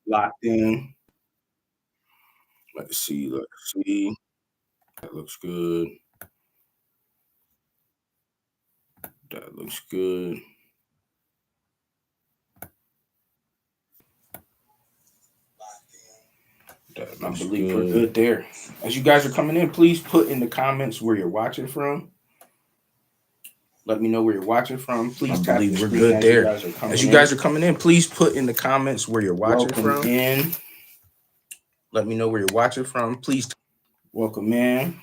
Locked in. Let's see. Let's see. That looks good. That looks good. That I looks believe we're good. good there. As you guys are coming in, please put in the comments where you're watching from. Let me know where you're watching from. I Please tap the believe we're screen good as you there. guys are As coming you in. guys are coming in, please put in the comments where you're watching Welcome from. in. Let me know where you're watching from. Please. Welcome in.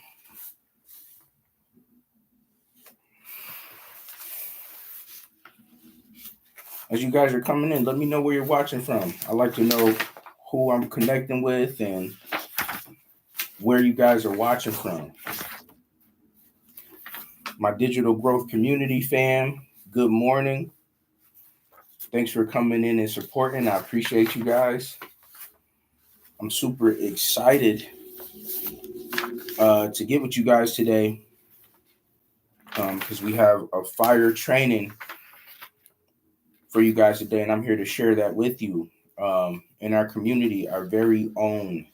As you guys are coming in, let me know where you're watching from. I like to know who I'm connecting with and where you guys are watching from. My digital growth community fam, good morning. Thanks for coming in and supporting. I appreciate you guys. I'm super excited to get with you guys today because we have a fire training for you guys today, and I'm here to share that with you. In our community, our very own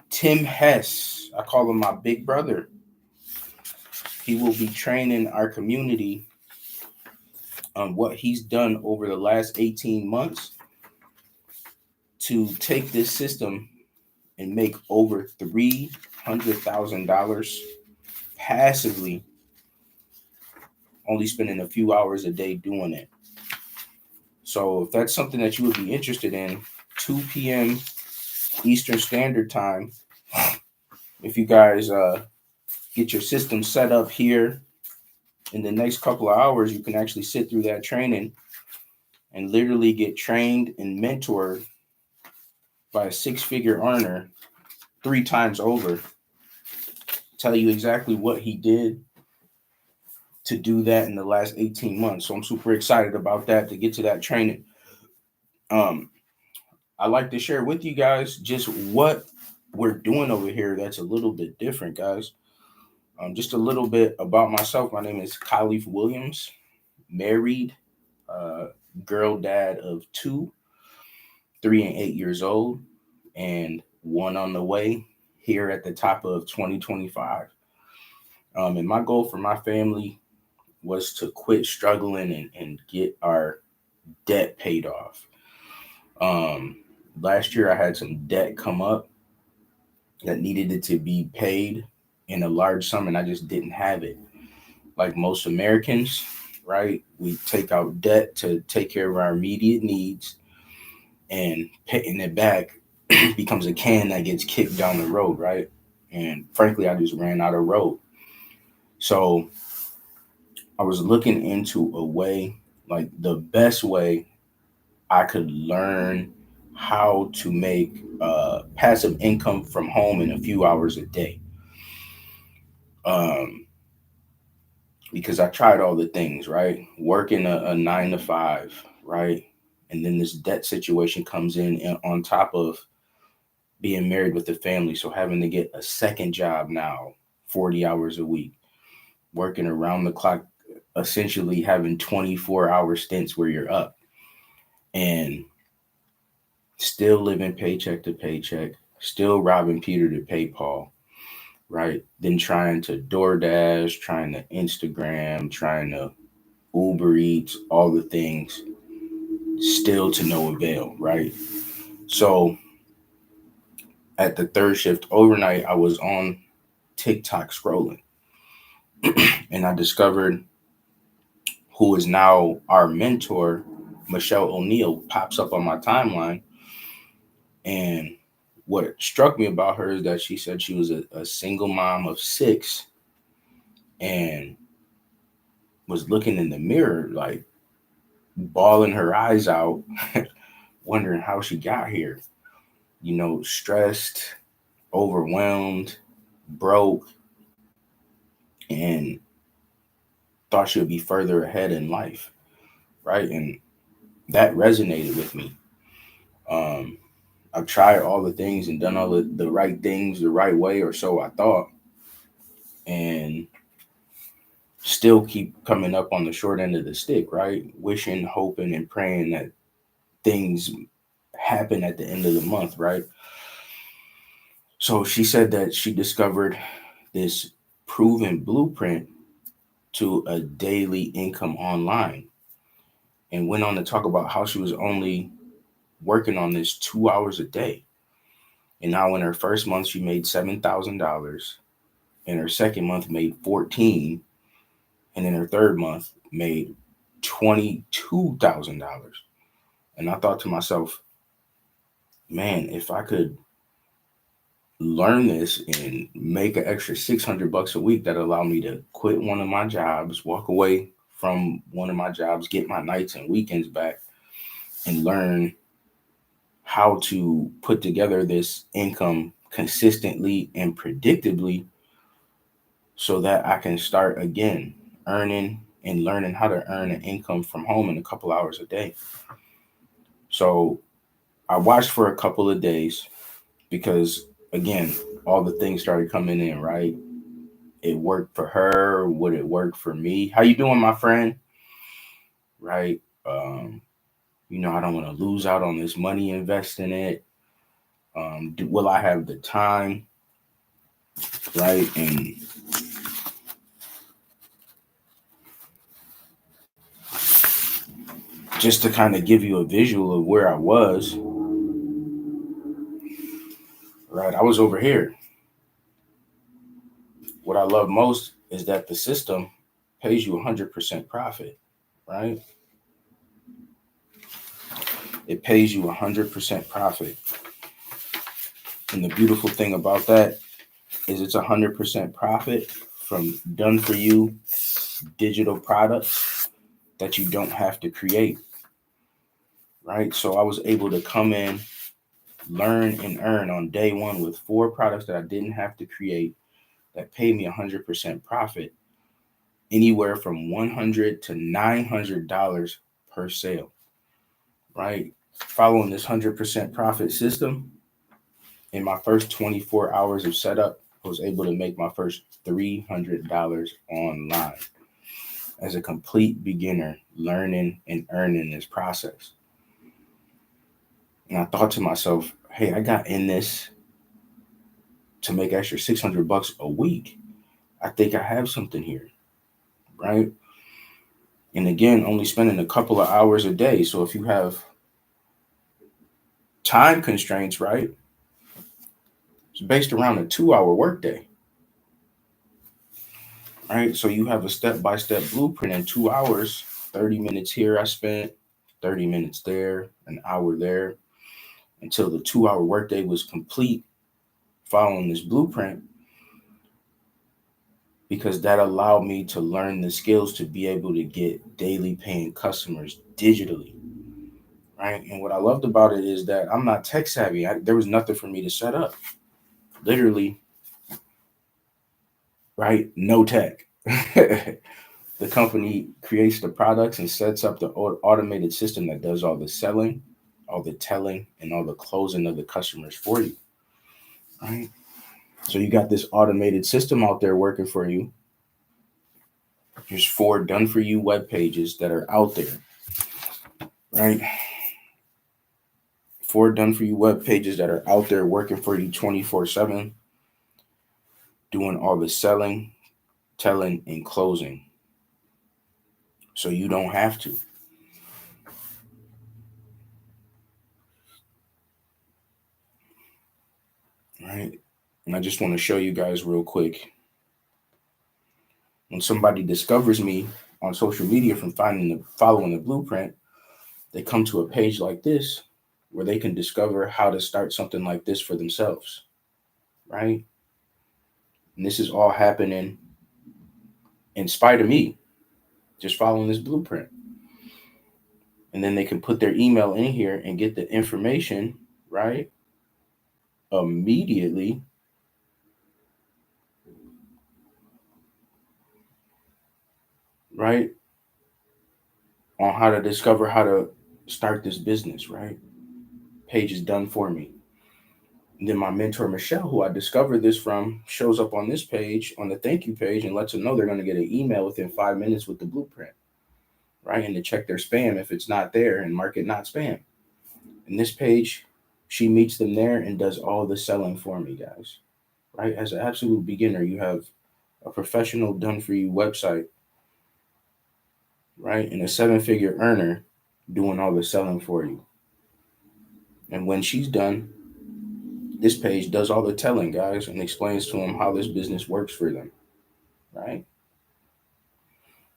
Tim Hess, I call him my big brother. He will be training our community on what he's done over the last 18 months to take this system and make over $300,000 passively, only spending a few hours a day doing it. So if that's something that you would be interested in, 2 p.m. Eastern Standard Time, if you guys get your system set up here in the next couple of hours, you can actually sit through that training and literally get trained and mentored by a six-figure earner 3 times over. Tell you exactly what he did to do that in the last 18 months. So I'm super excited about that to get to that training. Um, I like to share with you guys just what we're doing over here that's a little bit different, guys. Just a little bit about myself. My name is Khalif Williams, married, uh, girl dad of two, 3 and 8 years old, and one on the way here at the top of 2025. And my goal for my family was to quit struggling and get our debt paid off. Um, Last year, I had some debt come up that needed it to be paid in a large sum, and I just didn't have it. Like most Americans, right? We take out debt to take care of our immediate needs, and paying it back becomes a can that gets kicked down the road, right? And frankly, I just ran out of road. So I was looking into a way, like the best way I could learn how to make passive income from home in a few hours a day. Um, because I tried all the things, right? Working a 9 to 5, right? And then this debt situation comes in and on top of being married with a family. So having to get a second job now, 40 hours a week, working around the clock, essentially having 24-hour stints where you're up and still living paycheck to paycheck, still robbing Peter to pay Paul, right? Then trying to DoorDash, trying to Instagram, trying to Uber Eats, all the things, still to no avail, right? So at the third shift overnight, I was on TikTok scrolling and I discovered who is now our mentor, Michelle O'Neill, pops up on my timeline. And what struck me about her is that she said she was a single mom of six and was looking in the mirror, like bawling her eyes out, wondering how she got here. You know, stressed, overwhelmed, broke, and thought she would be further ahead in life, right? And that resonated with me. Um, I've tried all the things and done all the right things the right way, or so I thought, and still keep coming up on the short end of the stick, right? Wishing, hoping, and praying that things happen at the end of the month, right? So she said that she discovered this proven blueprint to a daily income online, and went on to talk about how she was only working on this 2 hours a day. And now in her first month, she made $7,000. In her second month, made 14. And in her third month, made $22,000. And I thought to myself, man, if I could learn this and make an extra $600 a week, that allow me to quit one of my jobs, walk away from one of my jobs, get my nights and weekends back, and learn how to put together this income consistently and predictably, so that I can start again earning and learning how to earn an income from home in a couple hours a day. So I watched for a couple of days because, again, all the things started coming in, right? It worked for her. Would it work for me? How you doing, my friend? Right? I don't want to lose out on this money, invest in it. Will I have the time? Right? And just to kind of give you a visual of where I was, right? I was over here. What I love most is that the system pays you 100% profit, right? It pays you 100% profit. And the beautiful thing about that is it's 100% profit from done for you digital products that you don't have to create, right? So I was able to come in, learn and earn on day one with 4 products that I didn't have to create, that paid me 100% profit, anywhere from $100 to $900 per sale, right? Following this 100% profit system, in my first 24 hours of setup, I was able to make my first $300 online as a complete beginner, learning and earning this process. And I thought to myself, hey, I got in this to make extra $600 a week. I think I have something here, right? And again, only spending a couple of hours a day. So if you have time constraints, right, it's based around a 2-hour workday, right? So you have a step-by-step blueprint in 2 hours, 30 minutes here I spent, 30 minutes there, an hour there, until the 2-hour workday was complete following this blueprint, because that allowed me to learn the skills to be able to get daily paying customers digitally, right? And what I loved about it is that I'm not tech savvy. There was nothing for me to set up. Literally, right? No tech. The company creates the products and sets up the automated system that does all the selling, all the telling, and all the closing of the customers for you, right? So you got this automated system out there working for you. There's 4 done for you web pages that are out there, right? 4 done for you web pages that are out there working for you 24/7, doing all the selling, telling, and closing. So you don't have to. Right? And I just want to show you guys real quick. When somebody discovers me on social media from following the blueprint, they come to a page like this where they can discover how to start something like this for themselves, right? And this is all happening in spite of me, just following this blueprint. And then they can put their email in here and get the information, right, immediately, right, on how to discover how to start this business, right? Page is done for me. And then my mentor, Michelle, who I discovered this from, shows up on this page, on the thank you page, and lets them know they're going to get an email within 5 minutes with the blueprint, right? And to check their spam if it's not there and mark it not spam. In this page, she meets them there and does all the selling for me, guys. Right? As an absolute beginner, you have a professional done for you website, right? And a 7-figure earner doing all the selling for you. And when she's done, this page does all the telling, guys, and explains to them how this business works for them, right?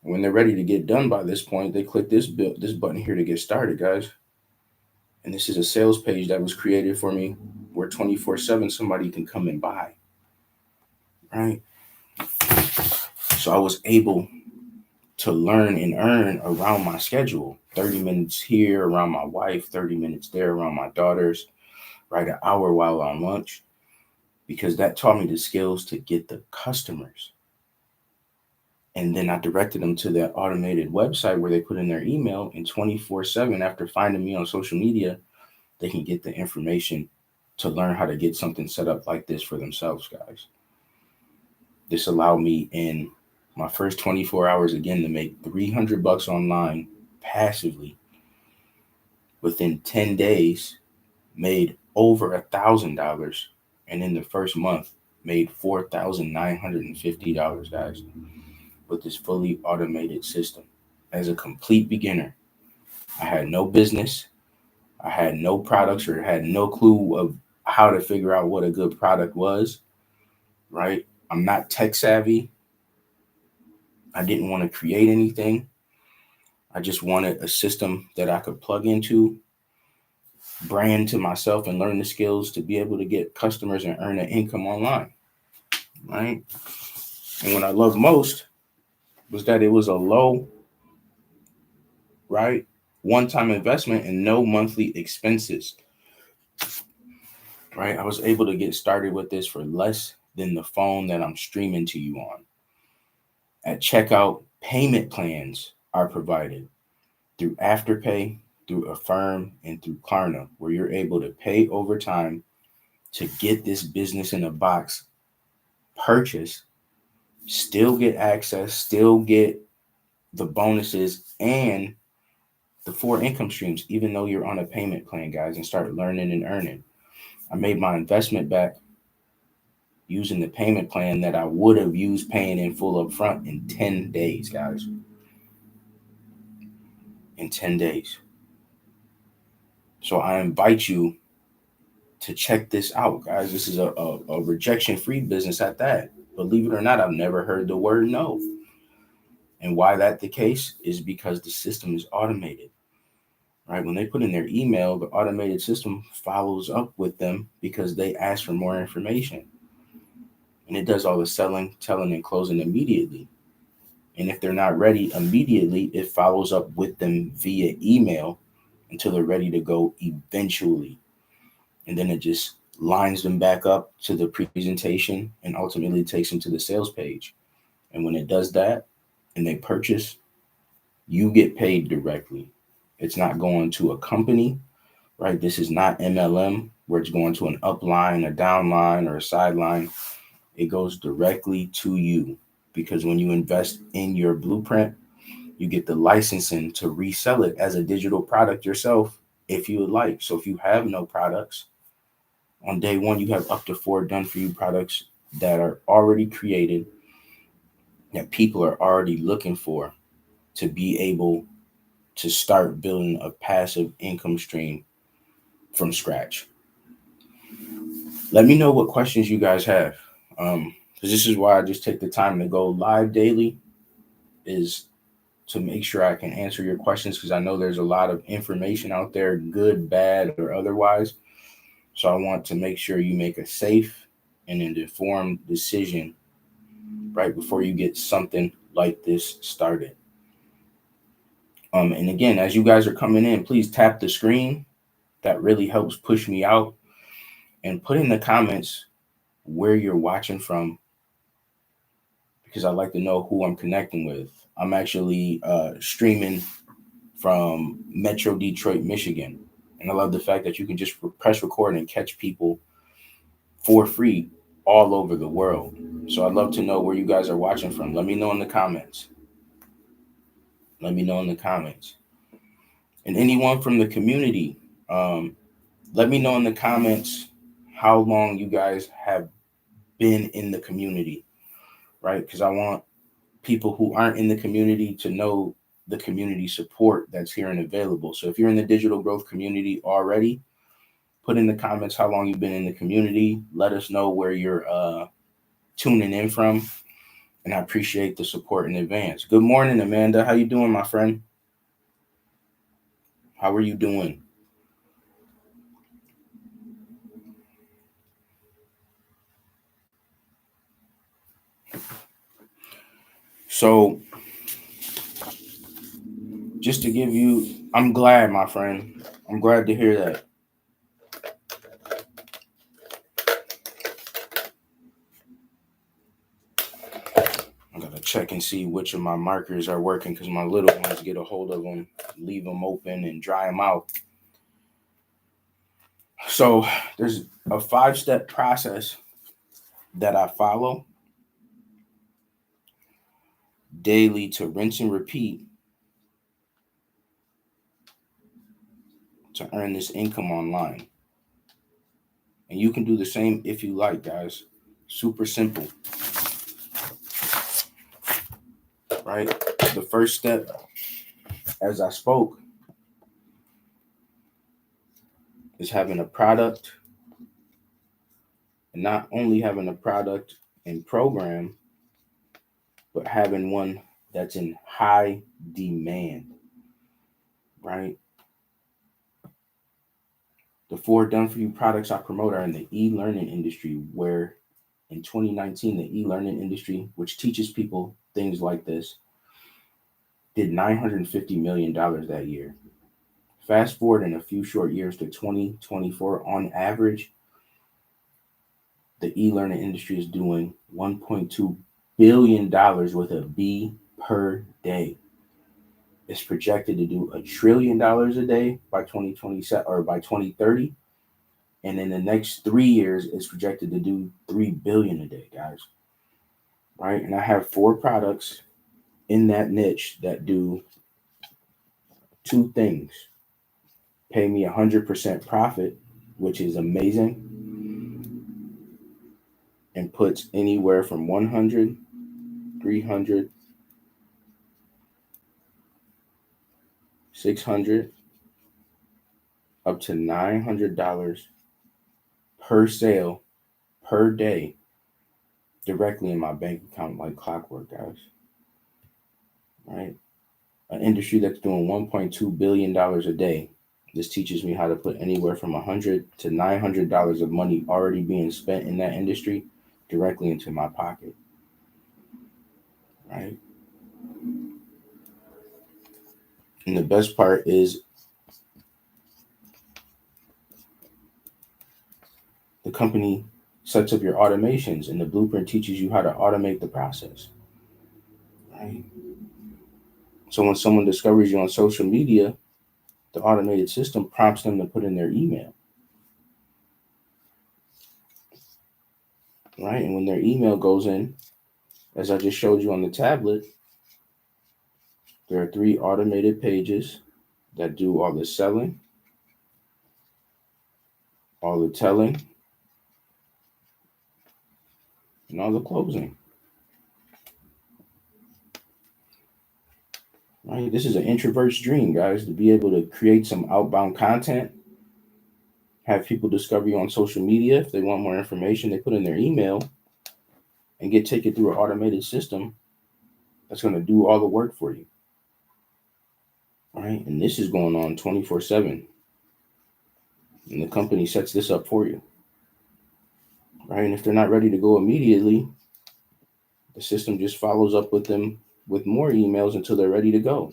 When they're ready to get done by this point, they click this button here to get started, guys. And this is a sales page that was created for me where 24/7 somebody can come and buy, right? So I was able to learn and earn around my schedule. 30 minutes here around my wife, 30 minutes there around my daughters, right? An hour while on lunch, because that taught me the skills to get the customers. And then I directed them to that automated website where they put in their email, and 24/7 after finding me on social media, they can get the information to learn how to get something set up like this for themselves, guys. This allowed me in my first 24 hours again to make $300 online passively. Within 10 days, made over $1,000, and in the first month, made $4,950, guys, with this fully automated system. As a complete beginner, I had no business, I had no products, or had no clue of how to figure out what a good product was, right? I'm not tech savvy. I didn't want to create anything. I just wanted a system that I could plug into, brand to myself, and learn the skills to be able to get customers and earn an income online, right? And what I love most was that it was a low, right, one-time investment and no monthly expenses, right? I was able to get started with this for less than the phone that I'm streaming to you on. At checkout, payment plans are provided through Afterpay, through Affirm, and through Klarna, where you're able to pay over time to get this business in a box purchase, still get access, still get the bonuses and the 4 income streams, even though you're on a payment plan, guys, and start learning and earning. I made my investment back using the payment plan that I would have used paying in full up front in 10 days, guys. In 10 days. So I invite you to check this out, guys. This is a rejection-free business at that. Believe it or not, I've never heard the word no. And why that the case is because the system is automated, right? When they put in their email, the automated system follows up with them because they ask for more information. And it does all the selling, telling, and closing immediately. And if they're not ready immediately, it follows up with them via email until they're ready to go eventually. And then it just lines them back up to the presentation and ultimately takes them to the sales page. And when it does that and they purchase, you get paid directly. It's not going to a company, right? This is not MLM where it's going to an upline, a downline, or a sideline. It goes directly to you, because when you invest in your blueprint, you get the licensing to resell it as a digital product yourself if you would like. So if you have no products, on day one, you have up to 4 done for you products that are already created, that people are already looking for, to be able to start building a passive income stream from scratch. Let me know what questions you guys have. Because this is why I just take the time to go live daily, is to make sure I can answer your questions, because I know there's a lot of information out there, good, bad, or otherwise. So I want to make sure you make a safe and an informed decision right before you get something like this started. And again, as you guys are coming in, please tap the screen. That really helps push me out. And put in the comments where you're watching from, because I like to know who I'm connecting with. I'm actually streaming from Metro Detroit, Michigan. And I love the fact that you can just press record and catch people for free all over the world. So I'd love to know where you guys are watching from. Let me know in the comments. Let me know in the comments. And anyone from the community, Let me know in the comments how long you guys have been in the community, right? Because I want people who aren't in the community to know the community support that's here and available. So if you're in the digital growth community already, put in the comments how long you've been in the community. Let us know where you're tuning in from, and I appreciate the support in advance. Good morning, Amanda. How you doing, my friend? How are you doing? So just to give you, I'm glad, my friend. I'm glad to hear that. I gotta check and see which of my markers are working because my little ones get a hold of them, leave them open, and dry them out. So there's a 5-step process that I follow daily to rinse and repeat to earn this income online. And you can do the same if you like, guys. Super simple, right? The first step, as I spoke, is having a product, and not only having a product and program, but having one that's in high demand, right? The 4 done-for-you products I promote are in the e-learning industry, where in 2019, the e-learning industry, which teaches people things like this, did $950 million that year. Fast forward in a few short years to 2024, on average, the e-learning industry is doing $1.2 billion with a B per day. It's projected to do $1 trillion a day by 2027 or by 2030. And in the next 3 years, it's projected to do $3 billion a day, guys. Right? And I have 4 products in that niche that do 2 things. Pay me 100% profit, which is amazing, and puts anywhere from 100, 300, 600, up to $900 per sale per day directly in my bank account like clockwork, guys. Right? An industry that's doing $1.2 billion a day. This teaches me how to put anywhere from $100 to $900 of money already being spent in that industry directly into my pocket. Right? And the best part is the company sets up your automations, and the blueprint teaches you how to automate the process. Right? So when someone discovers you on social media, the automated system prompts them to put in their email. Right? And when their email goes in, as I just showed you on the tablet, there are 3 automated pages that do all the selling, all the telling, and all the closing. Right? This is an introvert's dream, guys, to be able to create some outbound content, have people discover you on social media. If they want more information, they put in their email and get taken through an automated system that's going to do all the work for you. Right? And this is going on 24/7. And the company sets this up for you. Right? And if they're not ready to go immediately, the system just follows up with them with more emails until they're ready to go.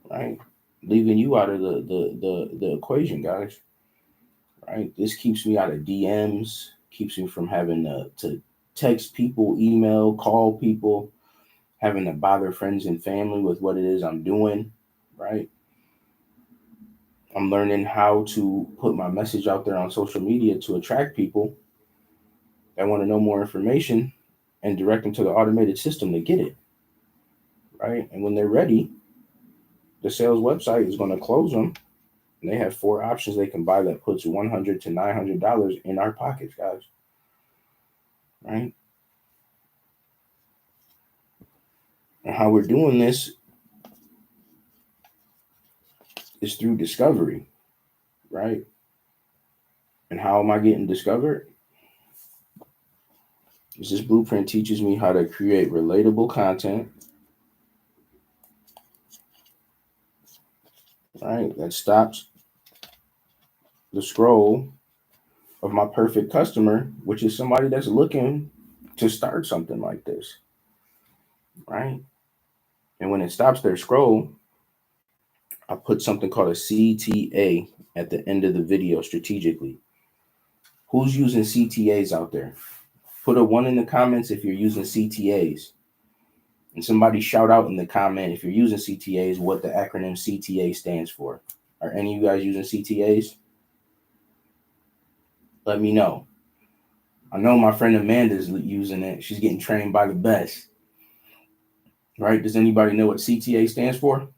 Right? Leaving you out of the equation, guys. Right? This keeps me out of DMs, keeps me from having to text people, email, call people, having to bother friends and family with what it is I'm doing. Right? I'm learning how to put my message out there on social media to attract people that want to know more information and direct them to the automated system to get it. Right? And when they're ready, the sales website is going to close them And they have 4 options they can buy that puts $100 to $900 in our pockets, guys. Right? And how we're doing this is through discovery, right? And how am I getting discovered? This blueprint teaches me how to create relatable content, right? That stops the scroll of my perfect customer, which is somebody that's looking to start something like this, right? And when it stops their scroll, I put something called a CTA at the end of the video strategically. Who's using CTAs out there? Put a 1 in the comments if you're using CTAs. And somebody shout out in the comment if you're using CTAs what the acronym CTA stands for. Are any of you guys using CTAs? Let me know. I know my friend Amanda's using it. She's getting trained by the best. Right? Does anybody know what CTA stands for?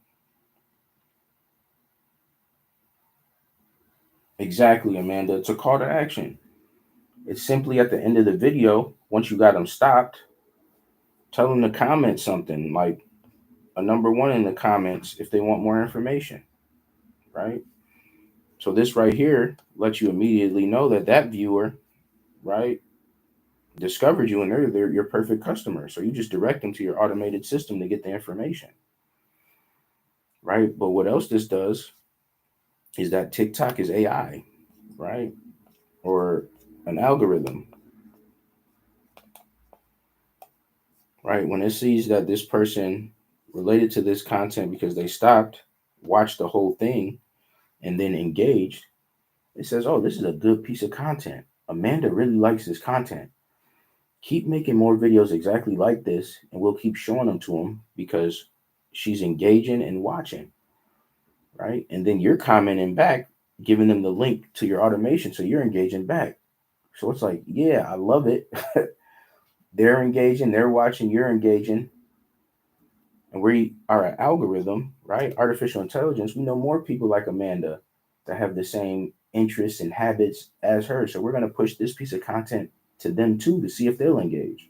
Exactly, Amanda. It's a call to action. It's simply at the end of the video, once you got them stopped, tell them to comment something like a number 1 in the comments if they want more information, right? So this right here lets you immediately know that that viewer, right, discovered you and they're your perfect customer. So you just direct them to your automated system to get the information, right? But what else this does is that TikTok is AI, right? Or an algorithm, right? When it sees that this person related to this content because they stopped, watched the whole thing, and then engaged, it says, oh, this is a good piece of content. Amanda really likes this content. Keep making more videos exactly like this, and we'll keep showing them to them because she's engaging and watching, right? And then you're commenting back, giving them the link to your automation, so you're engaging back. So it's like, yeah, I love it. They're engaging, they're watching, you're engaging. And we are an algorithm, right? Artificial intelligence. We know more people like Amanda that have the same interests and habits as her. So we're going to push this piece of content to them too to see if they'll engage.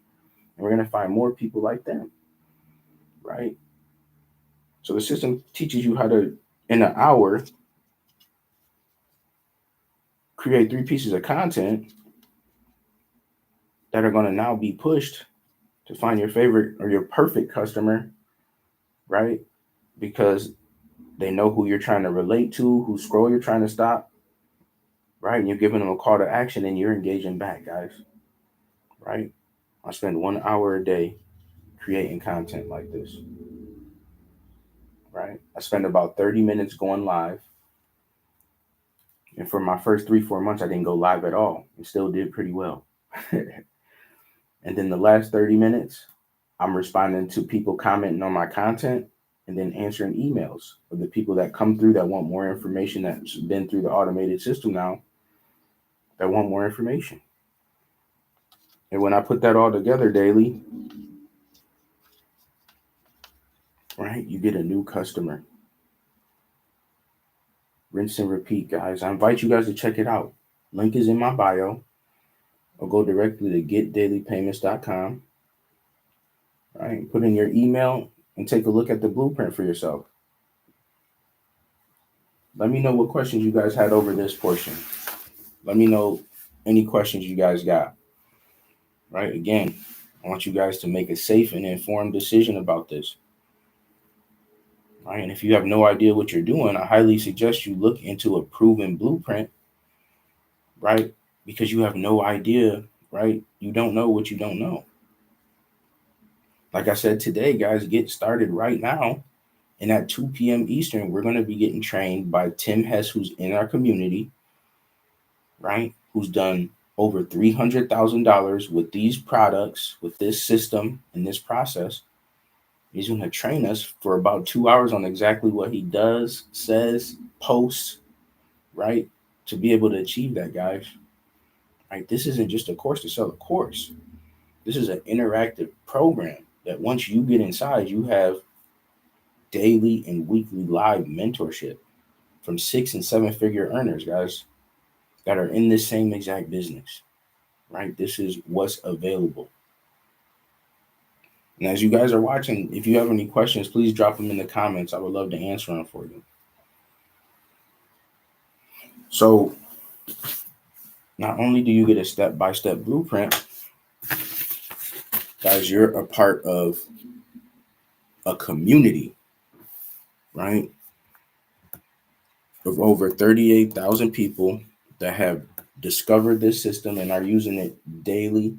And we're going to find more people like them, right? So the system teaches you how to, in an hour, create 3 pieces of content that are going to now be pushed to find your favorite or your perfect customer, right? Because they know who you're trying to relate to, whose scroll you're trying to stop, right? And you're giving them a call to action and you're engaging back, guys, right? I spend 1 hour a day creating content like this, right? I spend about 30 minutes going live. And for my first 3-4 months, I didn't go live at all and still did pretty well. And then the last 30 minutes, I'm responding to people commenting on my content and then answering emails of the people that come through that want more information that's been through the automated system now that want more information. And when I put that all together daily, right, you get a new customer. Rinse and repeat, guys. I invite you guys to check it out. Link is in my bio. Or go directly to getdailypayments.com. Right, put in your email and take a look at the blueprint for yourself. Let me know what questions you guys had over this portion. Let me know any questions you guys got. Right, again, I want you guys to make a safe and informed decision about this. Right, and if you have no idea what you're doing, I highly suggest you look into a proven blueprint, right? Because you have no idea, right? You don't know what you don't know. Like I said today, guys, get started right now. And at 2 p.m. Eastern, we're going to be getting trained by Tim Hess, who's in our community, right? Who's done over $300,000 with these products, with this system and this process. He's going to train us for about 2 hours on exactly what he does, says, posts, right? To be able to achieve that, guys. Right? This isn't just a course to sell a course. This is an interactive program that once you get inside, you have daily and weekly live mentorship. from 6 and 7 figure earners, guys, that are in this same exact business, right? This is what's available. And as you guys are watching, if you have any questions, please drop them in the comments. I would love to answer them for you. So not only do you get a step-by-step blueprint, guys, you're a part of a community, right, of over 38,000 people that have discovered this system and are using it daily,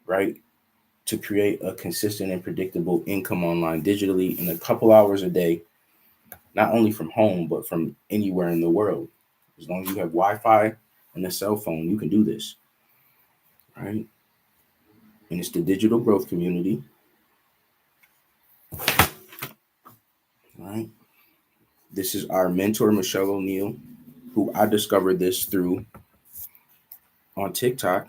right, to create a consistent and predictable income online digitally in a couple hours a day, not only from home, but from anywhere in the world. As long as you have Wi-Fi and a cell phone, you can do this, right? And it's the digital growth community, right? This is our mentor, Michelle O'Neill, who I discovered this through on TikTok,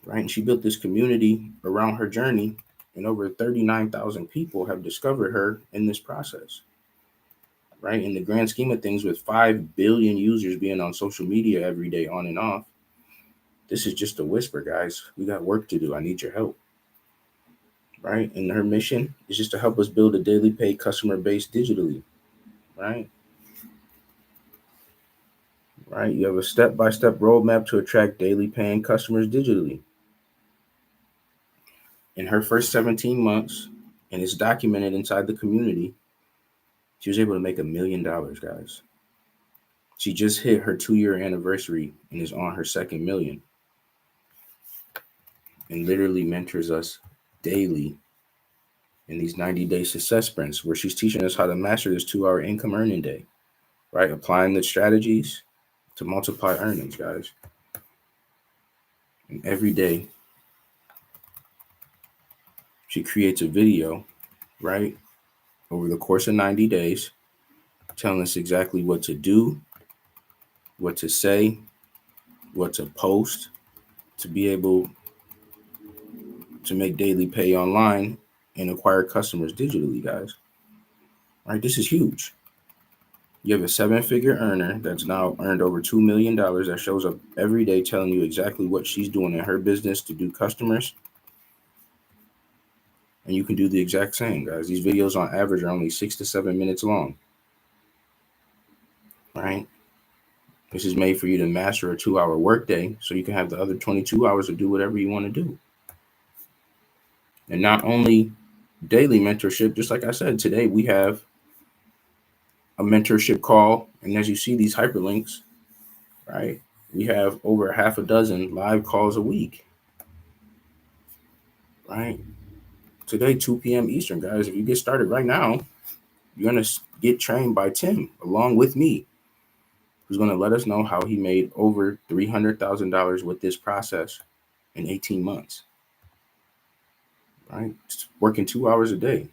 right? And she built this community around her journey, and over 39,000 people have discovered her in this process, right? In the grand scheme of things, with 5 billion users being on social media every day, on and off, this is just a whisper, guys. We got work to do. I need your help, right? And her mission is just to help us build a daily paid customer base digitally, right? Right? You have a step-by-step roadmap to attract daily paying customers digitally. In her first 17 months, and it's documented inside the community, she was able to make $1 million, guys. She just hit her 2-year anniversary and is on her second million, and literally mentors us daily in these 90-day success sprints where she's teaching us how to master this 2-hour income earning day, right? Applying the strategies to multiply earnings, guys. And every day she creates a video, right, over the course of 90 days, telling us exactly what to do, what to say, what to post to be able to make daily pay online and acquire customers digitally, guys. All right, this is huge. You have a 7-figure earner that's now earned over $2 million that shows up every day telling you exactly what she's doing in her business to do customers. And you can do the exact same, guys. These videos on average are only 6 to 7 minutes long, right? This is made for you to master a 2-hour workday so you can have the other 22 hours to do whatever you want to do. And not only daily mentorship, just like I said, today we have a mentorship call. And as you see these hyperlinks, right, we have over half a dozen live calls a week, right? Today, 2 p.m. Eastern, guys. If you get started right now, you're going to get trained by Tim along with me, who's going to let us know how he made over $300,000 with this process in 18 months, right? Just working 2 hours a day,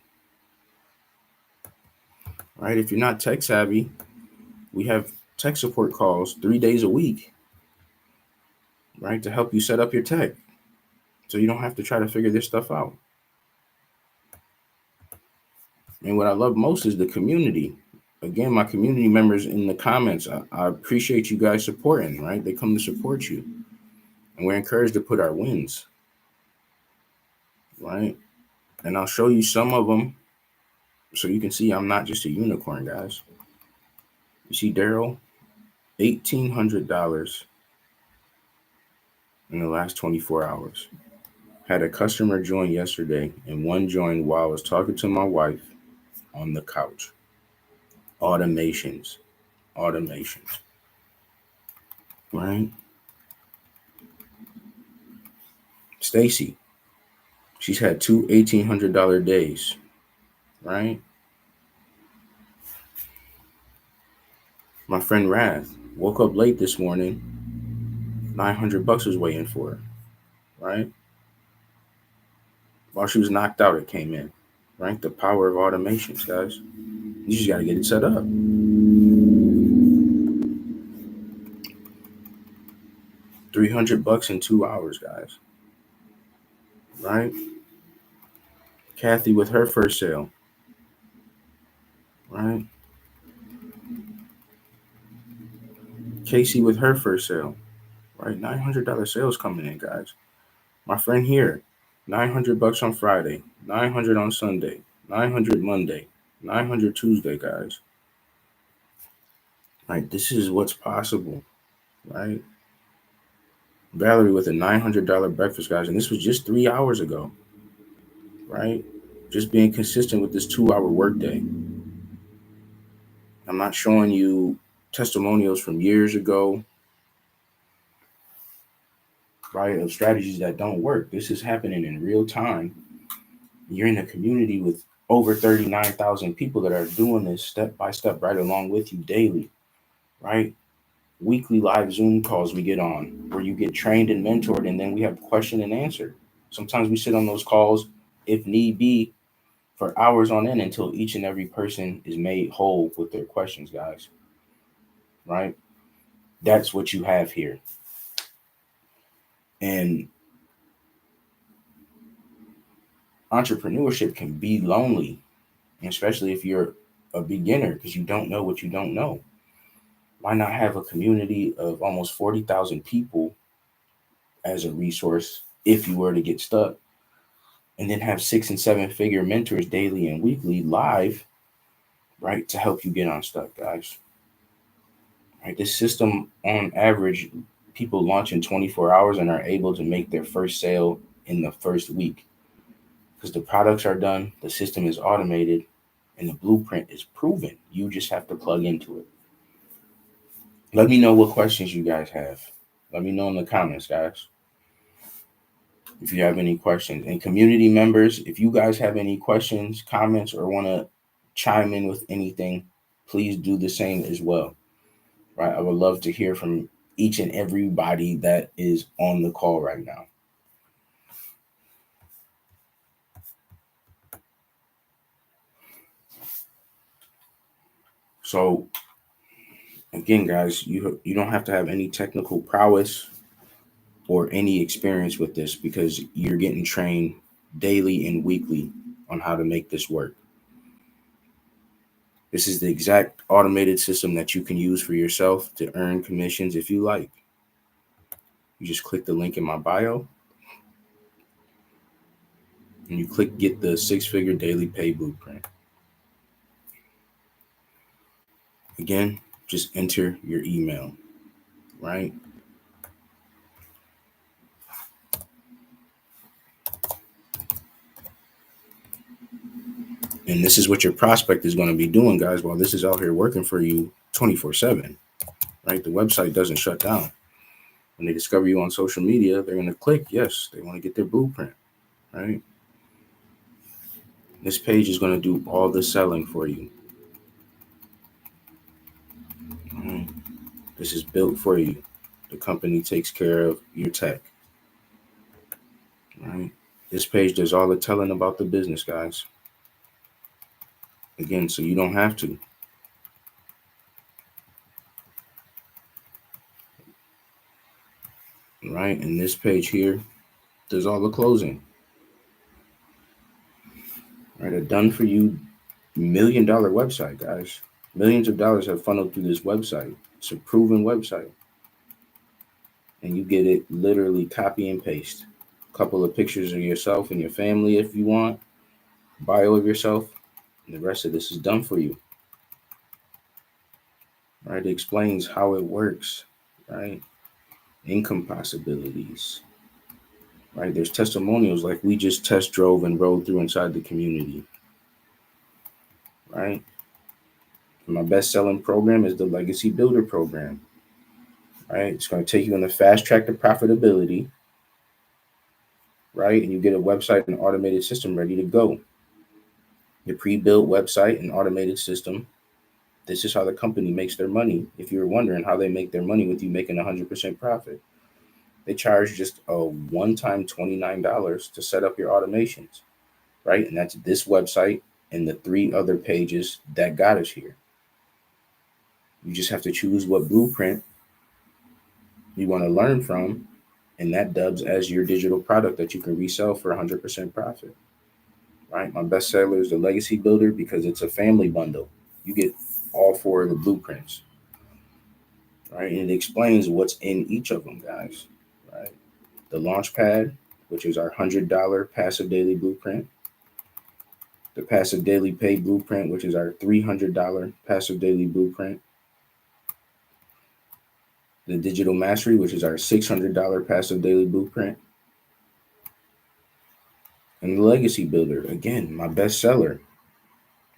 right? If you're not tech savvy, we have tech support calls 3 days a week, right, to help you set up your tech so you don't have to try to figure this stuff out. And what I love most is the community. Again, my community members in the comments, I appreciate you guys supporting, right? They come to support you. And we're encouraged to put our wins, right? And I'll show you some of them so you can see I'm not just a unicorn, guys. You see Daryl, $1,800 in the last 24 hours. Had a customer join yesterday, and one joined while I was talking to my wife on the couch. Automations, right? Stacy, she's had two $1,800 days, right? My friend Rath woke up late this morning, $900 was waiting for her, right? While she was knocked out, it came in, right? The power of automations, guys. You just got to get it set up. $300 in 2 hours, guys, right? Kathy with her first sale, right? Casey with her first sale, right? $900 sales coming in, guys. My friend here, $900 on Friday, 900 on Sunday, 900 Monday, 900 Tuesday, guys. Right, this is what's possible, right? Valerie with a $900 breakfast, guys, and this was just 3 hours ago, right? Just being consistent with this 2 hour workday. I'm not showing you testimonials from years ago, right, of strategies that don't work. This is happening in real time. You're in a community with over 39,000 people that are doing this step by step right along with you daily, right? Weekly live Zoom calls we get on where you get trained and mentored, and then we have question and answer. Sometimes we sit on those calls, if need be, for hours on end until each and every person is made whole with their questions, guys. Right? That's what you have here. And entrepreneurship can be lonely, especially if you're a beginner because you don't know what you don't know. Why not have a community of almost 40,000 people as a resource if you were to get stuck? And then have 6 and 7 figure mentors daily and weekly live, right, to help you get unstuck, guys. Right, this system, on average, people launch in 24 hours and are able to make their first sale in the first week because the products are done, the system is automated, and the blueprint is proven. You just have to plug into it. Let me know what questions you guys have. Let me know in the comments, guys, if you have any questions. And community members, if you guys have any questions, comments, or want to chime in with anything, please do the same as well. Right? I would love to hear from each and everybody that is on the call right now. So again, guys, you don't have to have any technical prowess or any experience with this because you're getting trained daily and weekly on how to make this work. This is the exact automated system that you can use for yourself to earn commissions if you like. You just click the link in my bio and you click get the 6-figure daily pay blueprint. Again, just enter your email, right? And this is what your prospect is going to be doing, guys, while this is out here working for you 24/7, right? The website doesn't shut down. When they discover you on social media, they're going to click yes, they want to get their blueprint, right? This page is going to do all the selling for you. Right? This is built for you. The company takes care of your tech, right? This page does all the telling about the business, guys. Again, so you don't have to. Right? And this page here does all the closing. Right? A done for you $1 million website, guys. Millions of dollars have funneled through this website. It's a proven website. And you get it literally copy and paste. A couple of pictures of yourself and your family if you want, bio of yourself, and the rest of this is done for you. Right? It explains how it works, right? Income possibilities. Right? There's testimonials like we just test drove and rode through inside the community. Right? My best-selling program is the Legacy Builder program. Right? It's going to take you on the fast track to profitability. Right? And you get a website and automated system ready to go. The pre-built website and automated system. This is how the company makes their money. If you're wondering how they make their money with you making 100% profit, they charge just a one-time $29 to set up your automations. Right? And that's this website and the 3 other pages that got us here. You just have to choose what blueprint you want to learn from, and that dubs as your digital product that you can resell for 100% profit. Right? My best seller is the Legacy Builder because it's a family bundle. You get all 4 of the blueprints. right? And it explains what's in each of them, guys, right? The Launchpad, which is our $100 passive daily blueprint. The passive daily pay blueprint, which is our $300 passive daily blueprint. The digital mastery, which is our $600 passive daily blueprint. And the legacy builder, again, my bestseller,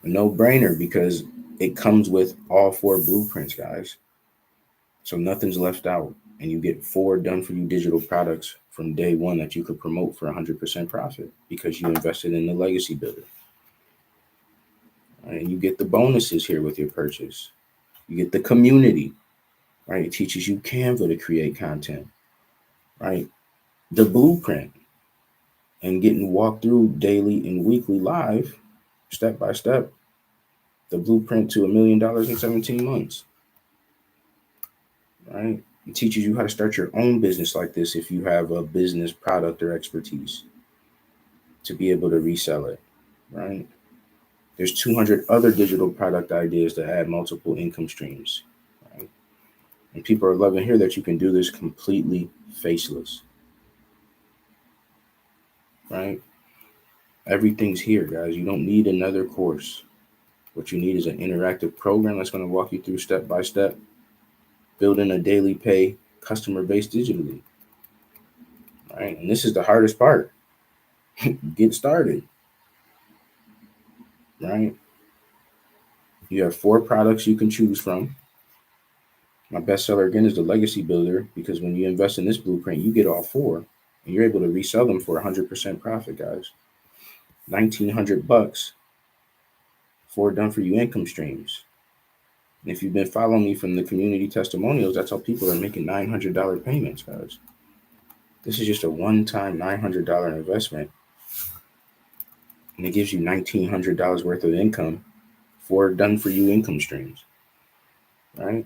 a no-brainer because it comes with all 4 blueprints, guys. So nothing's left out, and you get 4 done-for-you digital products from day one that you could promote for 100% profit because you invested in the legacy builder. Right? And you get the bonuses here with your purchase. You get the community, right? It teaches you Canva to create content, right? The blueprint and getting walked through daily and weekly live, step by step, the blueprint to $1 million in 17 months, right? It teaches you how to start your own business like this if you have a business product or expertise to be able to resell it, right? There's 200 other digital product ideas that add multiple income streams, right? And people are loving here that you can do this completely faceless, right? Everything's here, guys. You don't need another course. What you need is an interactive program that's going to walk you through step by step, building a daily pay customer base digitally, right? And this is the hardest part. Get started, right? You have 4 products you can choose from. My bestseller again is the legacy builder because when you invest in this blueprint, you get all 4 and you're able to resell them for 100% profit, guys. $1,900, 4 done for you income streams. And if you've been following me from the community testimonials, that's how people are making $900 payments, guys. This is just a one-time $900 investment, and it gives you $1,900 worth of income, 4 done for you income streams, right?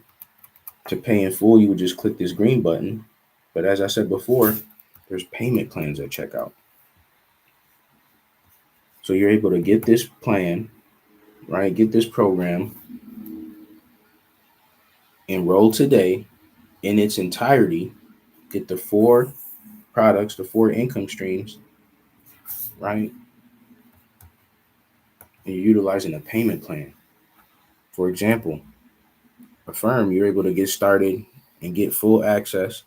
To pay in full, you would just click this green button. But as I said before, there's payment plans at checkout. So you're able to get this plan, right? Get this program, enroll today in its entirety, get the 4 products, the 4 income streams, right? And you're utilizing a payment plan. For example, Affirm, you're able to get started and get full access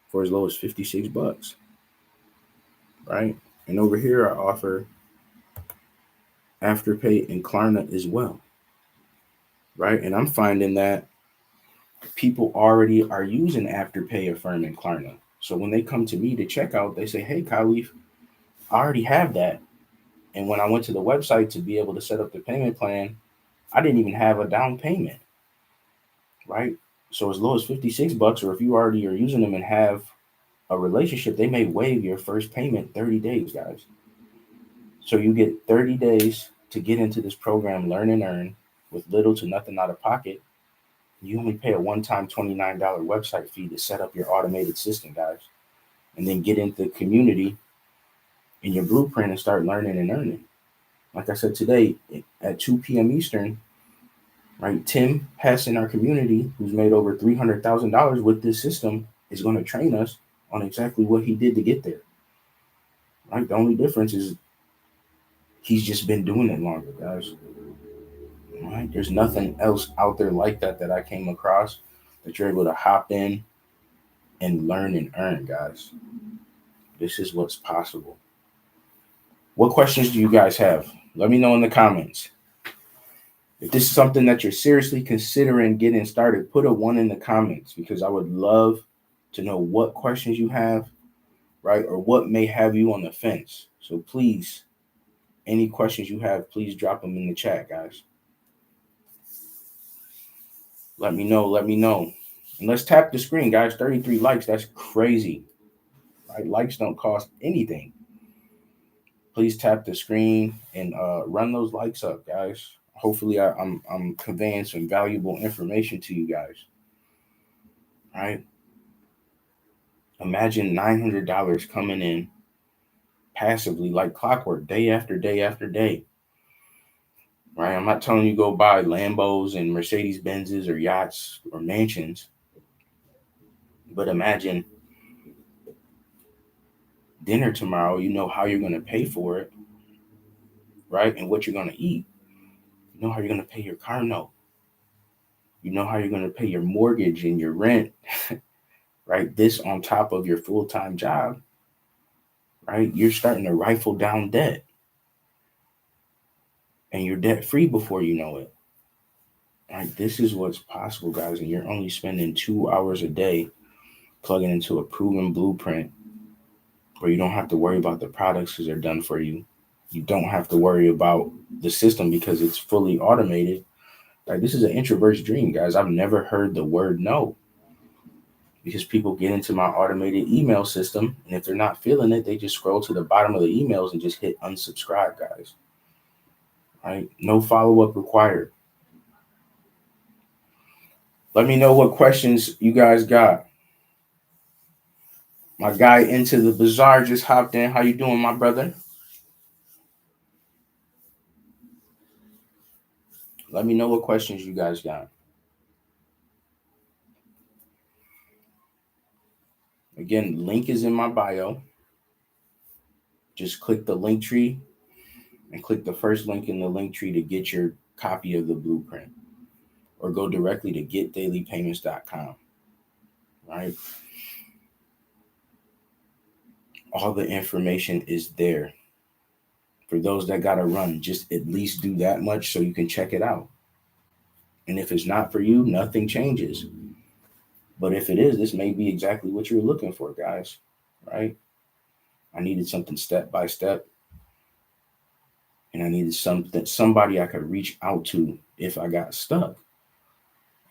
for as low as $56, right? And over here, I offer Afterpay and Klarna as well, right? And I'm finding that people already are using Afterpay, Affirm, and Klarna. So when they come to me to check out, they say, hey, Khalif, I already have that. And when I went to the website to be able to set up the payment plan, I didn't even have a down payment, right? So as low as $56, or if you already are using them and have a relationship, they may waive your first payment 30 days, guys. So you get 30 days to get into this program, learn and earn with little to nothing out of pocket. You only pay a one-time $29 website fee to set up your automated system, guys, and then get into the community in your blueprint and start learning and earning. Like I said today at 2 p.m. Eastern, right? Tim Hess in our community, who's made over $300,000 with this system, is going to train us on exactly what he did to get there. Right? The only difference is he's just been doing it longer, guys. Right? There's nothing else out there like that I came across that you're able to hop in and learn and earn, guys. This is what's possible. What questions do you guys have? Let me know in the comments. If this is something that you're seriously considering getting started, put a 1 in the comments because I would love to know what questions you have, right? Or what may have you on the fence. So please, any questions you have, please drop them in the chat, guys. Let me know. And let's tap the screen, guys. 33 likes. That's crazy. Right? Likes don't cost anything. Please tap the screen and run those likes up, guys. Hopefully I'm conveying some valuable information to you guys. Right? Imagine $900 coming in passively like clockwork, day after day after day. Right? I'm not telling you go buy Lambos and Mercedes Benzes or yachts or mansions. But imagine dinner tomorrow, you know how you're going to pay for it, right? And what you're going to eat. You know how you're going to pay your car note. You know how you're going to pay your mortgage and your rent, right? This on top of your full-time job, right? You're starting to rifle down debt. And you're debt-free before you know it. Right? This is what's possible, guys. And you're only spending 2 hours a day plugging into a proven blueprint where you don't have to worry about the products because they're done for you. You don't have to worry about the system because it's fully automated. Like, this is an introvert's dream, guys. I've never heard the word no because people get into my automated email system, and if they're not feeling it, they just scroll to the bottom of the emails and just hit unsubscribe, guys. Right? No follow-up required. Let me know what questions you guys got. My guy Into the Bazaar just hopped in. How you doing, my brother? Let me know what questions you guys got. Again, link is in my bio. Just click the link tree and click the first link in the link tree to get your copy of the blueprint, or go directly to getdailypayments.com. Right? All the information is there. For those that got to run, just at least do that much so you can check it out. And if it's not for you, nothing changes. But if it is, this may be exactly what you're looking for, guys. Right? I needed something step by step. And I needed somebody I could reach out to if I got stuck.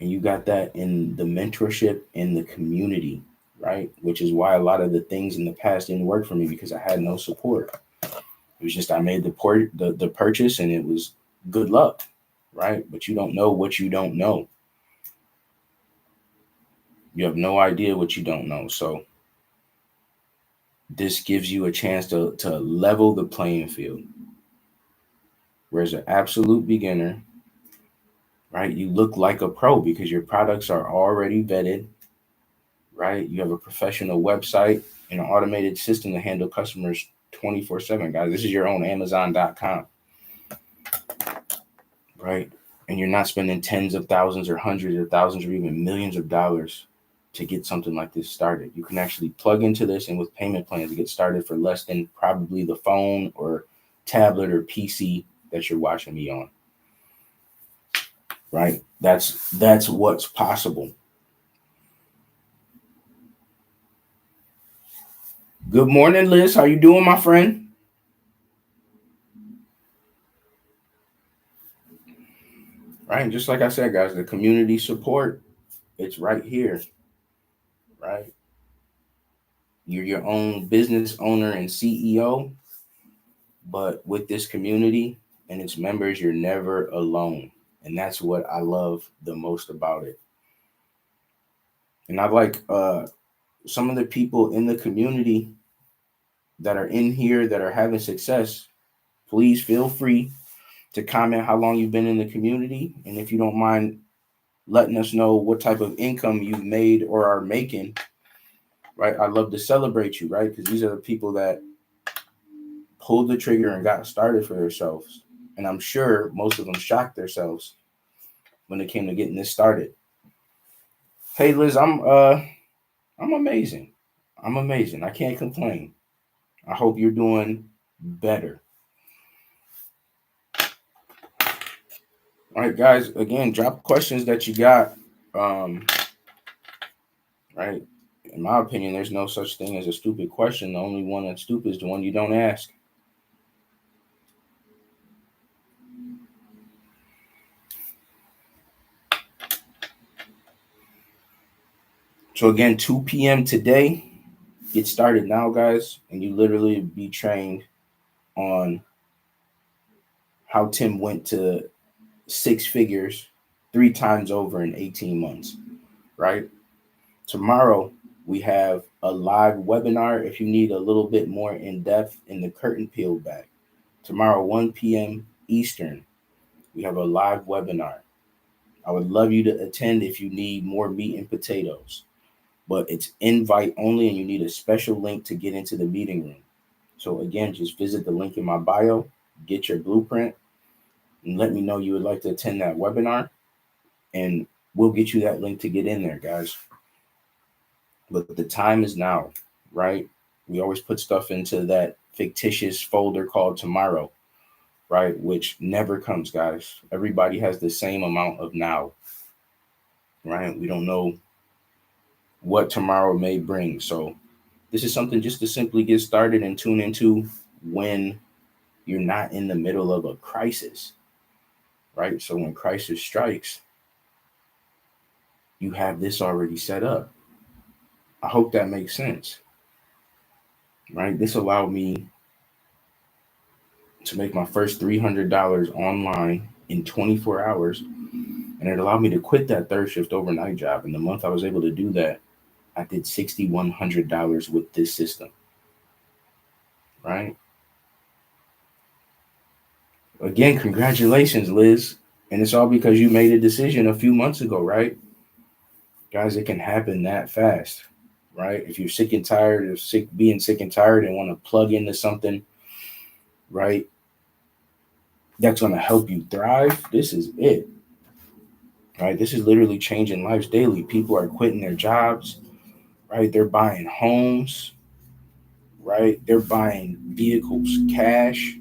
And you got that in the mentorship in the community, right? Which is why a lot of the things in the past didn't work for me, because I had no support. It was just I made the purchase and it was good luck, right? But you don't know what you don't know. You have no idea what you don't know. So this gives you a chance to level the playing field. Whereas an absolute beginner, right, you look like a pro because your products are already vetted, right? You have a professional website and an automated system to handle customers 24/7, guys. This is your own Amazon.com, right? And you're not spending tens of thousands or hundreds of thousands or even millions of dollars to get something like this started. You can actually plug into this and with payment plans to get started for less than probably the phone or tablet or PC that you're watching me on. Right? That's what's possible. Good morning, Liz. How you doing, my friend? Right? Just like I said, guys, the community support, it's right here. Right? You're your own business owner and CEO, but with this community and its members, you're never alone. And that's what I love the most about it. And I like some of the people in the community that are in here that are having success. Please feel free to comment how long you've been in the community. And if you don't mind letting us know what type of income you've made or are making, right? I'd love to celebrate you, right? Because these are the people that pulled the trigger and got started for themselves. And I'm sure most of them shocked themselves when it came to getting this started. Hey, Liz, I'm amazing. I'm amazing. I can't complain. I hope you're doing better. All right, guys, again, drop questions that you got. Right? In my opinion, there's no such thing as a stupid question. The only one that's stupid is the one you don't ask. So again, 2 p.m. today. Get started now, guys, and you literally be trained on how Tim went to 6 figures 3 times over in 18 months, right? Tomorrow, we have a live webinar if you need a little bit more in depth in the curtain peeled back. Tomorrow, 1 p.m. Eastern, we have a live webinar. I would love you to attend if you need more meat and potatoes. but it's invite only, and you need a special link to get into the meeting room. So again, just visit the link in my bio, get your blueprint, and let me know you would like to attend that webinar, and we'll get you that link to get in there, guys. But the time is now, right? We always put stuff into that fictitious folder called tomorrow, right? Which never comes, guys. Everybody has the same amount of now, right? We don't know what tomorrow may bring. So this is something just to simply get started and tune into when you're not in the middle of a crisis, right? So when crisis strikes, you have this already set up. I hope that makes sense, right? This allowed me to make my first $300 online in 24 hours. And it allowed me to quit that third shift overnight job. In the month I was able to do that, I did $6,100 with this system, right? Again, congratulations, Liz. And it's all because you made a decision a few months ago, right? Guys, it can happen that fast, right? If you're sick and tired of being sick and tired and want to plug into something, right, that's going to help you thrive, this is it, right? This is literally changing lives daily. People are quitting their jobs, right? They're buying homes, right? They're buying vehicles cash,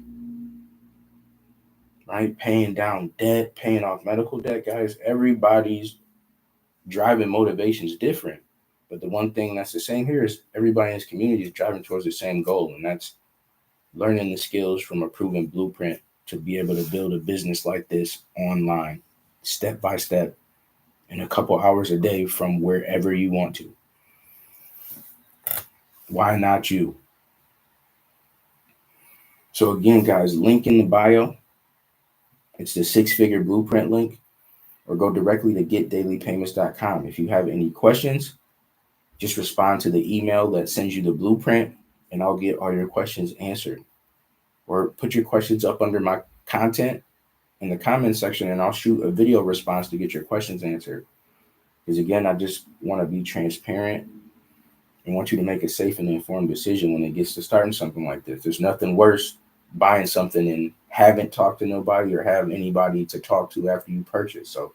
right? Paying down debt, paying off medical debt, guys. Everybody's driving motivation is different. But the one thing that's the same here is everybody in this community is driving towards the same goal, and that's learning the skills from a proven blueprint to be able to build a business like this online, step by step, in a couple hours a day from wherever you want to. Why not you? So again, guys, link in the bio. It's the 6-figure blueprint link, or go directly to getdailypayments.com. If you have any questions, just respond to the email that sends you the blueprint, and I'll get all your questions answered. Or put your questions up under my content in the comment section, and I'll shoot a video response to get your questions answered. Because again, I just want to be transparent and want you to make a safe and informed decision when it gets to starting something like this. There's nothing worse buying something and haven't talked to nobody or have anybody to talk to after you purchase. So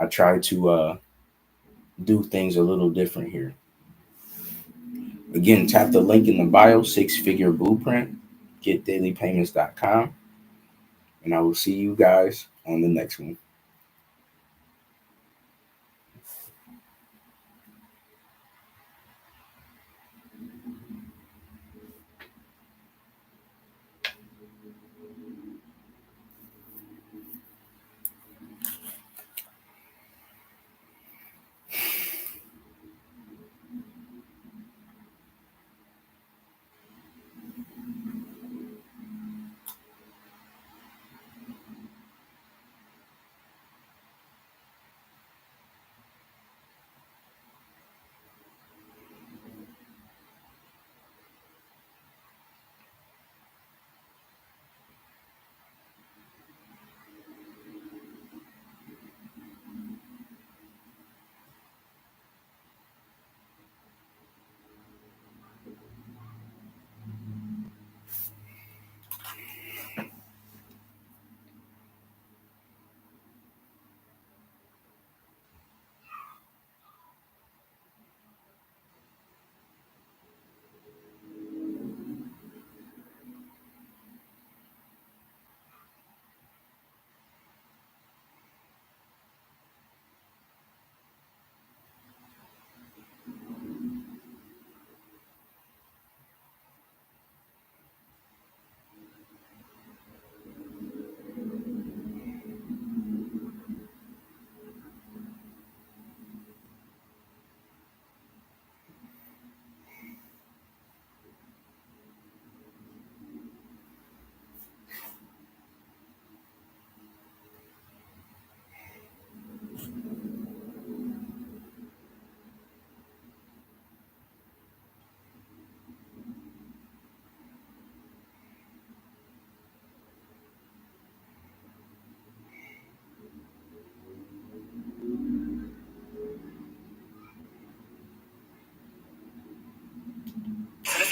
I try to do things a little different here. Again, tap the link in the bio, 6-figure blueprint, getdailypayments.com. And I will see you guys on the next one.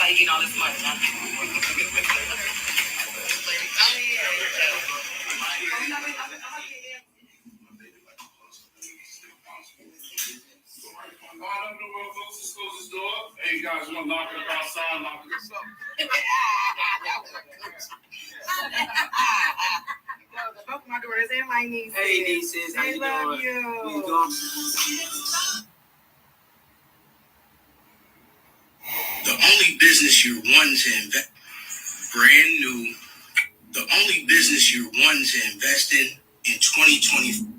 how you getting all this money. Hey guys, want to knock it outside, knock this up. Both my daughters and my nieces. Hey nieces, how you doing? You doing? The only business you're wanting to invest brand new. The only business you're wanting to invest in 2020.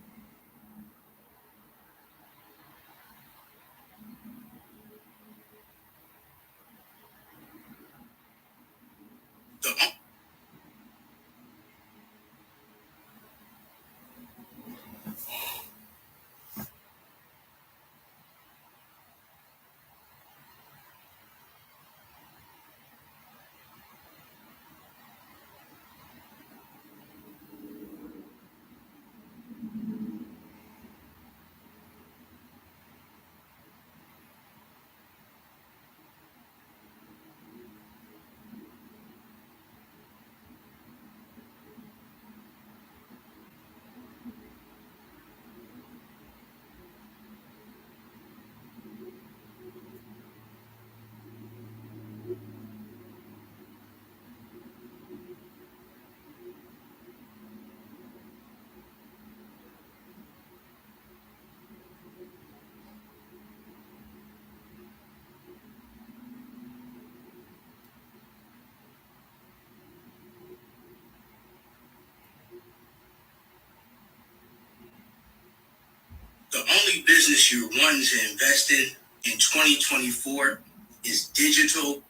The only business you're wanting to invest in 2024 is digital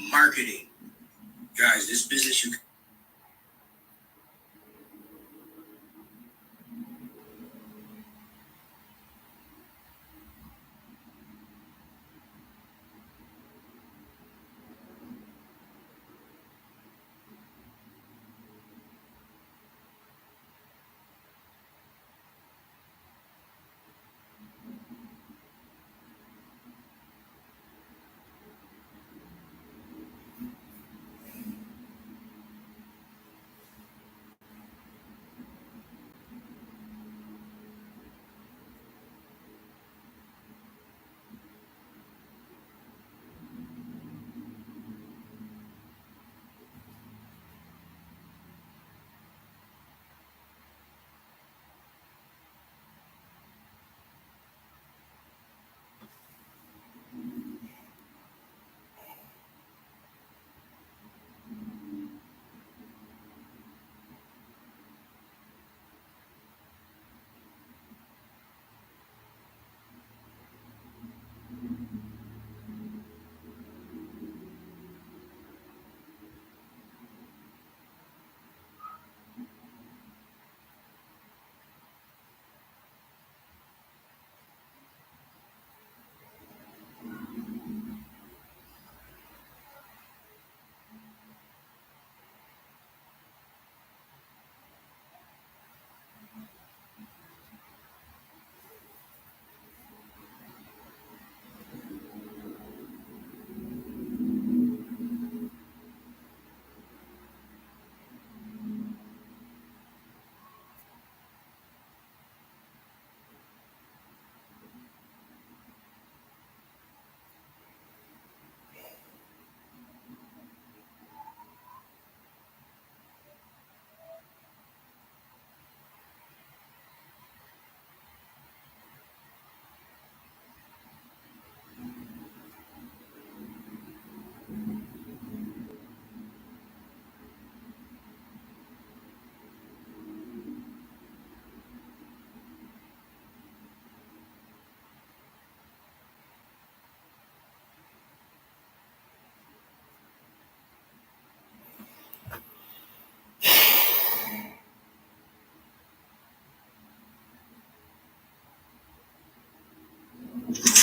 marketing. Guys, this business you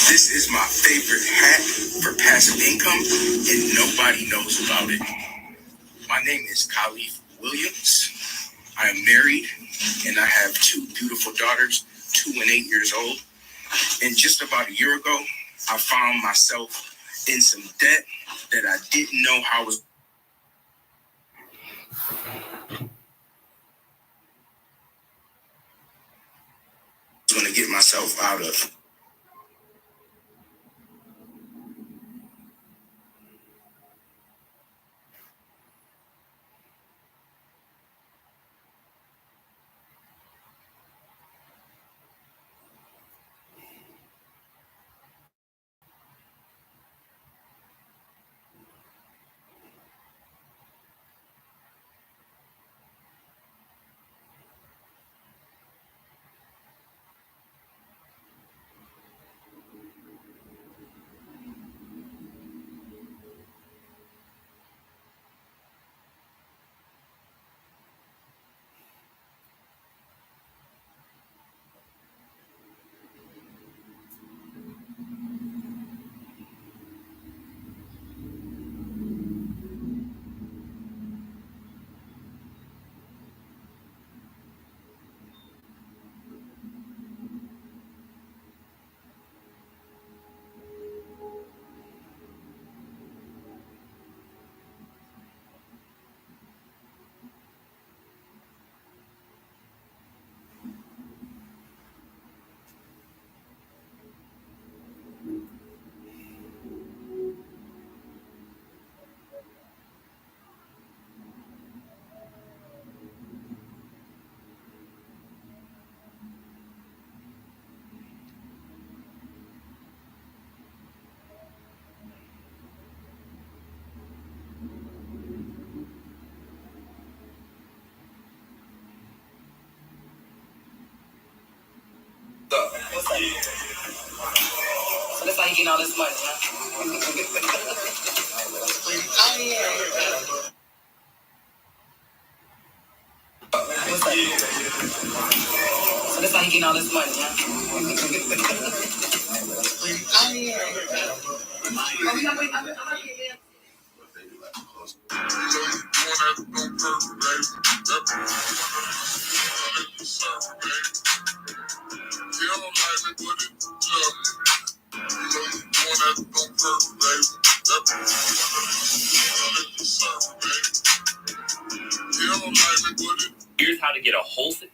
This is my favorite hat for passive income, and nobody knows about it. My name is Khalif Williams. I am married, and I have two beautiful daughters, 2 and 8 years old. And just about a year ago, I found myself in some debt that I didn't know how I was going to get myself out of. So that's how you getting all this money, huh? What's that? So that's how you getting all this money, huh? Here's how to get a wholesale.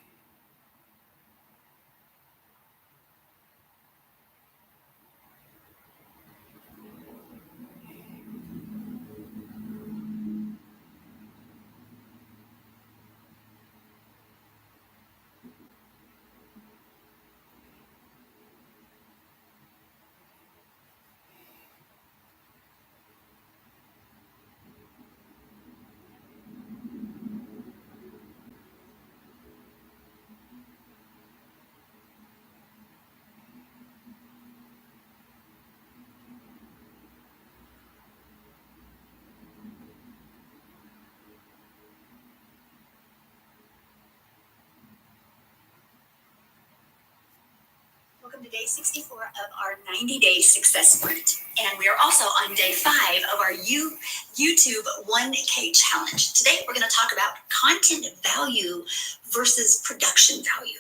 Welcome to day 64 of our 90-day success sprint. And we are also on day 5 of our YouTube 1K challenge. Today, we're going to talk about content value versus production value.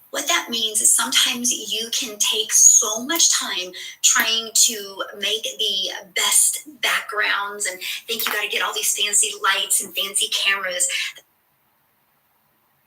What that means is sometimes you can take so much time trying to make the best backgrounds and think you got to get all these fancy lights and fancy cameras.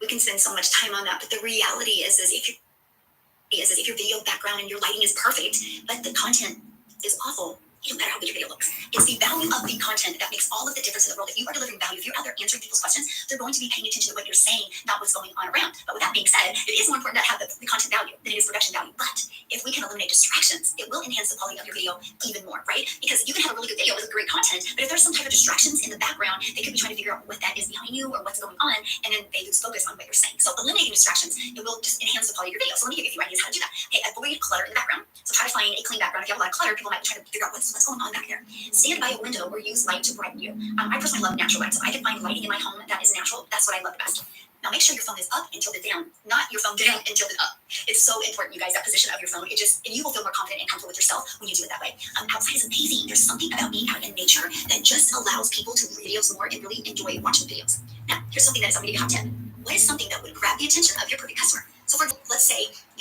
We can spend so much time on that, but the reality is if your video background and your lighting is perfect, but the content is awful, it don't matter how good your video looks. It's the value of the content that makes all of the difference in the world. If you are delivering value, if you're out there answering people's questions, they're going to be paying attention to what you're saying, not what's going on around. But with that being said, it is more important to have the content value than it is production value. But if we can eliminate distractions, it will enhance the quality of your video even more, right? Because you can have a really good video with great content, but if there's some type of distractions in the background, they could be trying to figure out what that is behind you or what's going on, and then they lose focus on what you're saying. So eliminating distractions, it will just enhance the quality of your video. So let me give you a few ideas how to do that. Hey, avoid clutter in the background. So try to find a clean background. If you have a lot of clutter, people might try to figure out what's going on back there. Stand by a window or use light to brighten you. I personally love natural light, so I can find lighting in my home that is natural. That's what I love the best. Now make sure your phone is up and tilted down, not your phone down and tilted up. It's so important, you guys, that position of your phone. And you will feel more confident and comfortable with yourself when you do it that way. Outside is amazing. There's something about being out in nature that just allows people to read videos more and really enjoy watching videos. Now, here's something that is, I'm going to give you a hot tip. What is something that would grab the attention of your perfect customer? So for example, let's say you're